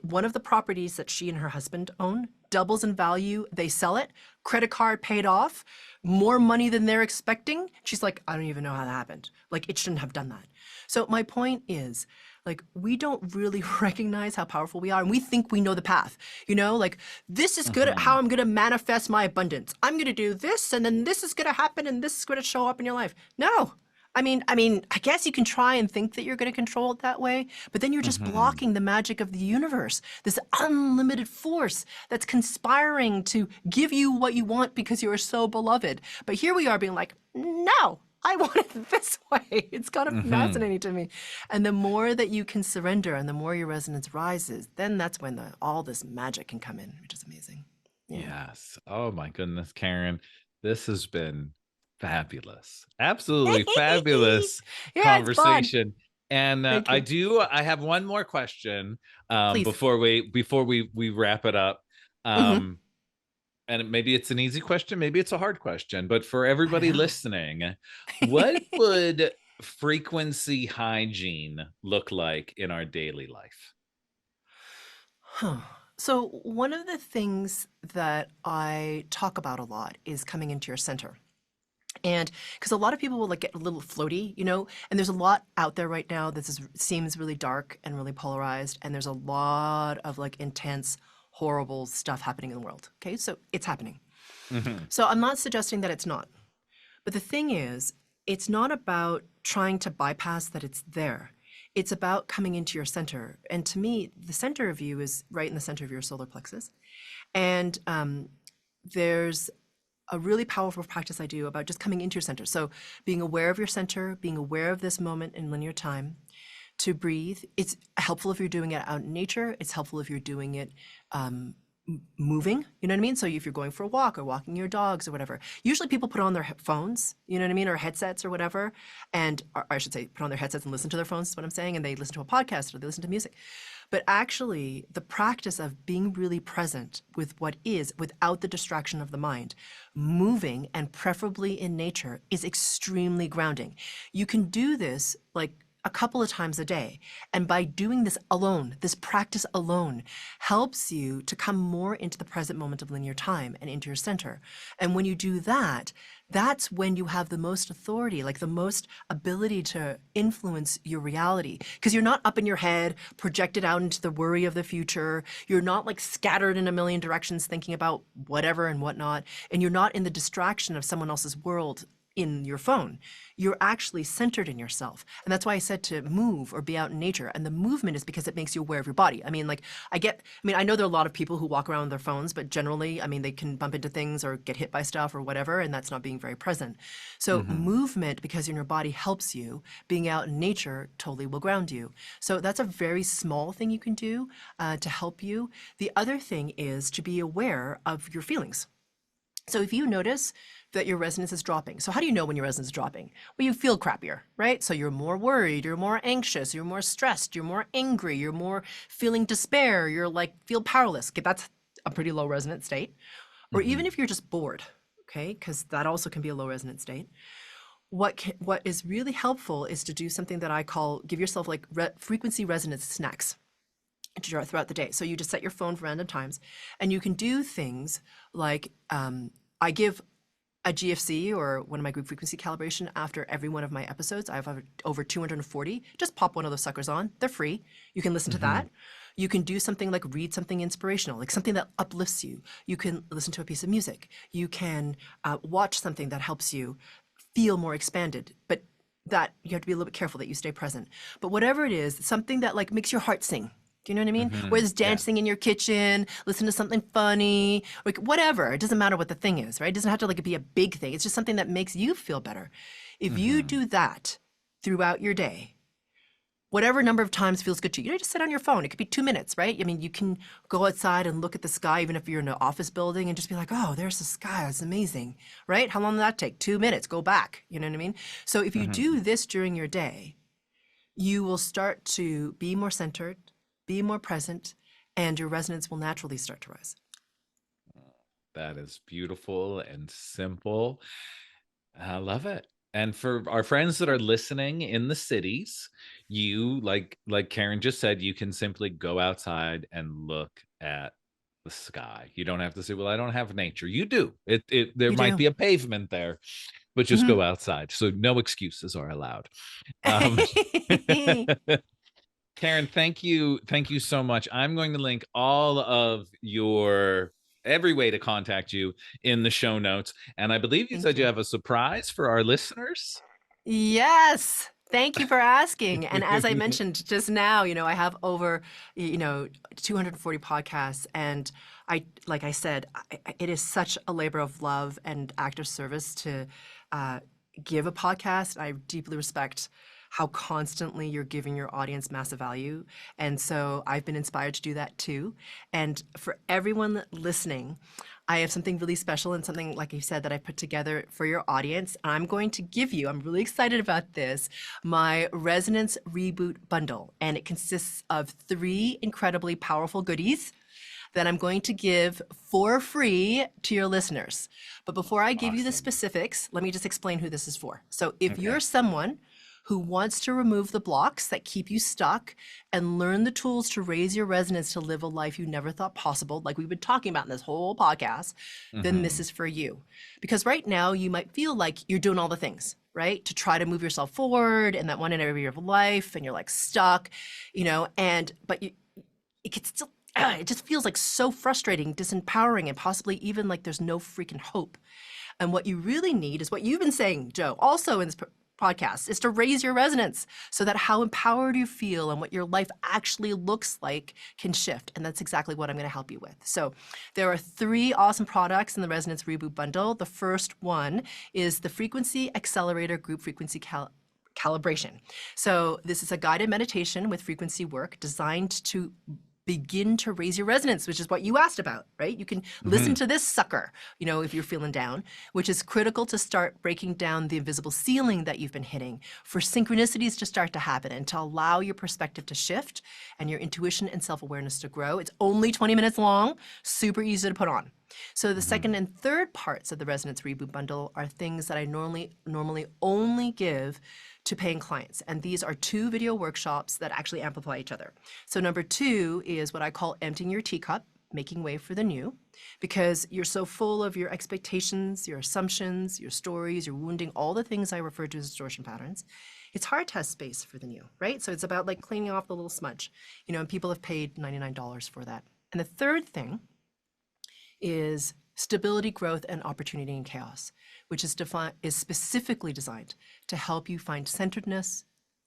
one of the properties that she and her husband own doubles in value. They sell it, credit card paid off, more money than they're expecting. She's like, I don't even know how that happened. Like, it shouldn't have done that. So my point is, like, we don't really recognize how powerful we are. And we think we know the path, you know, like, this is good at how I'm going to manifest my abundance. I'm going to do this, and then this is going to happen, and this is going to show up in your life. No. I mean, I guess you can try and think that you're going to control it that way, but then you're just blocking the magic of the universe, this unlimited force that's conspiring to give you what you want because you are so beloved. But here we are being like, no, I want it this way. It's kind of fascinating to me. And the more that you can surrender and the more your resonance rises, then that's when all this magic can come in, which is amazing. Yeah. Yes. Oh my goodness, Karen, this has been fabulous, absolutely fabulous conversation. And I have one more question before we wrap it up. And maybe it's an easy question, maybe it's a hard question, but for everybody listening, what would frequency hygiene look like in our daily life? So one of the things that I talk about a lot is coming into your center. And because a lot of people will like get a little floaty, you know, and there's a lot out there right now that seems really dark and really polarized. And there's a lot of like intense, horrible stuff happening in the world. Okay, so it's happening. So I'm not suggesting that it's not. But the thing is, it's not about trying to bypass that it's there. it's about coming into your center. And to me, the center of you is right in the center of your solar plexus. And there's a really powerful practice I do about just coming into your center. So being aware of your center, being aware of this moment in linear time, to breathe. It's helpful if you're doing it out in nature. It's helpful if you're doing it moving, you know what I mean? So if you're going for a walk or walking your dogs or whatever, usually people put on their phones, you know what I mean, or headsets or whatever, or I should say put on their headsets and listen to their phones is what I'm saying, and they listen to a podcast or they listen to music. But actually, the practice of being really present with what is without the distraction of the mind, moving and preferably in nature, is extremely grounding. You can do this like a couple of times a day. And by doing this alone, this practice alone helps you to come more into the present moment of linear time and into your center. And when you do that, that's when you have the most authority, like the most ability to influence your reality. Because you're not up in your head, projected out into the worry of the future. You're not like scattered in a million directions thinking about whatever and whatnot. And you're not in the distraction of someone else's world in your phone. You're actually centered in yourself. And that's why I said to move or be out in nature. And the movement is because it makes you aware of your body. I mean, like I know there are a lot of people who walk around with their phones, but generally, I mean, they can bump into things or get hit by stuff or whatever, and that's not being very present. So movement, because you're in your body, helps you. Being out in nature totally will ground you. So that's a very small thing you can do to help you. The other thing is to be aware of your feelings. So if you notice that your resonance is dropping. So how do you know when your resonance is dropping? Well, you feel crappier, right? So you're more worried, you're more anxious, you're more stressed, you're more angry, you're more feeling despair, you're like, feel powerless. Okay, that's a pretty low resonance state. Or even if you're just bored, okay, because that also can be a low resonance state. What is really helpful is to do something that I call, give yourself like frequency resonance snacks throughout the day. So you just set your phone for random times, and you can do things like I give a GFC or one of my group frequency calibration after every one of my episodes. I have over 240. Just pop one of those suckers on. They're free. You can listen to that. You can do something like read something inspirational, like something that uplifts you. You can listen to a piece of music. You can watch something that helps you feel more expanded, but that you have to be a little bit careful that you stay present. But whatever it is, something that like makes your heart sing. Do you know what I mean? Whether it's dancing in your kitchen, listen to something funny, like whatever. It doesn't matter what the thing is, right? It doesn't have to like be a big thing. It's just something that makes you feel better. If you do that throughout your day, whatever number of times feels good to you, just sit on your phone. It could be 2 minutes, right? I mean, you can go outside and look at the sky, even if you're in an office building, and just be like, oh, there's the sky. It's amazing, right? How long did that take? 2 minutes. Go back. You know what I mean? So if you do this during your day, you will start to be more centered, be more present, and your resonance will naturally start to rise. That is beautiful and simple. I love it. And for our friends that are listening in the cities, you like Karen just said, you can simply go outside and look at the sky. You don't have to say, well, I don't have nature. You do. There might be a pavement there, but just go outside. So no excuses are allowed. Karen, thank you so much. I'm going to link all of every way to contact you in the show notes. And I believe you said you have a surprise for our listeners. Yes. Thank you for asking. And as I mentioned just now, I have over, 240 podcasts. And like I said, it is such a labor of love and act of service to give a podcast. I deeply respect how constantly you're giving your audience massive value. And so I've been inspired to do that too. And for everyone listening, I have something really special and something, like you said, that I put together for your audience. I'm going to give you, I'm really excited about this, my Resonance Reboot Bundle. And it consists of 3 incredibly powerful goodies that I'm going to give for free to your listeners. But before I give you the specifics, let me just explain who this is for. So if you're someone who wants to remove the blocks that keep you stuck and learn the tools to raise your resonance to live a life you never thought possible, like we've been talking about in this whole podcast, then this is for you. Because right now you might feel like you're doing all the things, right? To try to move yourself forward in that one area of life, and you're like stuck, but it gets still, it just feels like so frustrating, disempowering, and possibly even like there's no freaking hope. And what you really need is what you've been saying, Joe, also in this podcast is to raise your resonance so that how empowered you feel and what your life actually looks like can shift. And that's exactly what I'm going to help you with. So there are 3 awesome products in the Resonance Reboot Bundle. The first one is the Frequency Accelerator Group Frequency Calibration. So this is a guided meditation with frequency work designed to begin to raise your resonance, which is what you asked about, right? You can listen to this sucker, you know, if you're feeling down, which is critical to start breaking down the invisible ceiling that you've been hitting, for synchronicities to start to happen and to allow your perspective to shift and your intuition and self-awareness to grow. It's only 20 minutes long, super easy to put on. So the second and third parts of the Resonance Reboot Bundle are things that I normally only give to paying clients. And these are 2 video workshops that actually amplify each other. So number 2 is what I call emptying your teacup, making way for the new, because you're so full of your expectations, your assumptions, your stories, your wounding, all the things I refer to as distortion patterns. It's hard to have space for the new, right? So it's about like cleaning off the little smudge, you know, and people have paid $99 for that. And the third thing is stability, growth, and opportunity in chaos, which is specifically designed to help you find centeredness,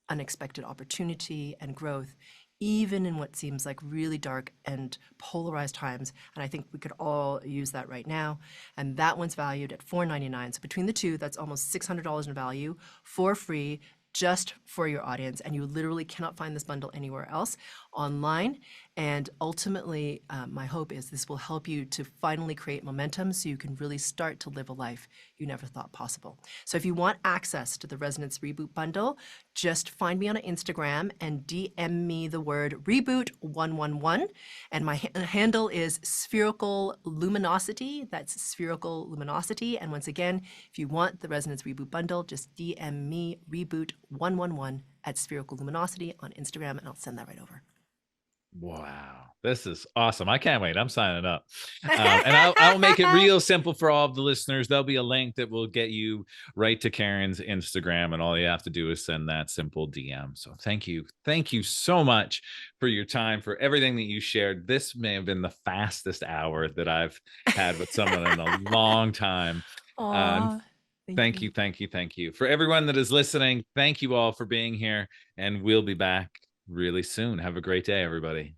unexpected opportunity, and growth, even in what seems like really dark and polarized times. And I think we could all use that right now. And that one's valued at $4.99. So between the 2, that's almost $600 in value for free, just for your audience. And you literally cannot find this bundle anywhere else online. And ultimately, my hope is this will help you to finally create momentum so you can really start to live a life you never thought possible. So if you want access to the Resonance Reboot Bundle, just find me on Instagram and DM me the word reboot111. And my handle is Spherical Luminosity. That's Spherical Luminosity. And once again, if you want the Resonance Reboot Bundle, just DM me reboot111 at Spherical Luminosity on Instagram, and I'll send that right over. Wow, this is awesome. I can't wait. I'm signing up. And I'll make it real simple for all of the listeners. There'll be a link that will get you right to Karen's Instagram, and all you have to do is send that simple DM. So thank you. Thank you so much for your time, for everything that you shared. This may have been the fastest hour that I've had with someone in a long time. Thank you. For everyone that is listening, thank you all for being here, and we'll be back really soon. Have a great day, everybody.